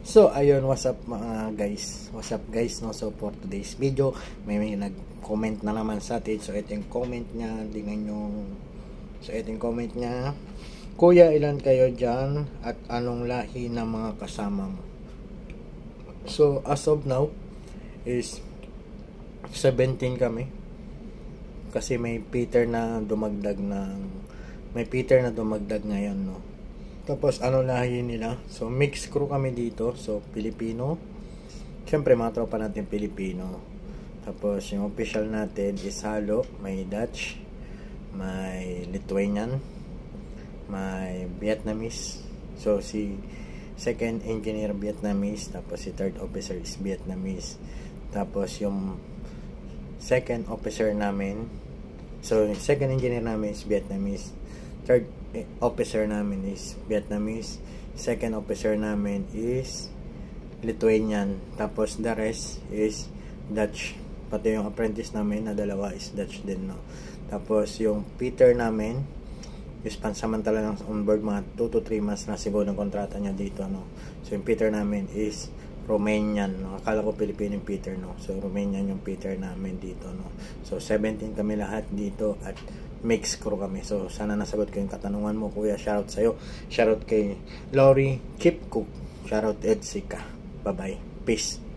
So, ayun, what's up mga guys? What's up guys, no? So, for today's video, may nag-comment na naman sa atin. So, ito yung comment niya. Tingnan yung... So, ito yung comment niya. Kuya, ilan kayo dyan? At anong lahi ng mga kasama mo? So, as of now, is 17 kami. Kasi may Peter na dumagdag ngayon, no? Tapos ano lahi nila? So mixed crew kami dito. So Pilipino. Siyempre mga tropa natin Pilipino. Tapos yung official natin is halo. May Dutch, may Lithuanian, may Vietnamese. So si second engineer Vietnamese, tapos si third officer is Vietnamese. Tapos yung second officer namin, so second engineer namin is Vietnamese. Third officer namin is Vietnamese. Second officer namin is Lithuanian. Tapos the rest is Dutch. Pati yung apprentice namin na dalawa is Dutch din, no? Tapos yung Peter namin is pansamantala lang on board, mga 2 to 3 months na siguro ng kontrata niya dito, no? So yung Peter namin is Romanian, no? Akala ko Pilipino yung Peter, no? So Romanian yung Peter namin dito, no? So 17 kami lahat dito at mixed crew kami. So sana nasagot ko yung katanungan mo, kuya. Shoutout sa'yo. Shoutout kay Lori Keep Cook. Shoutout Ed Sika. Bye bye. Peace.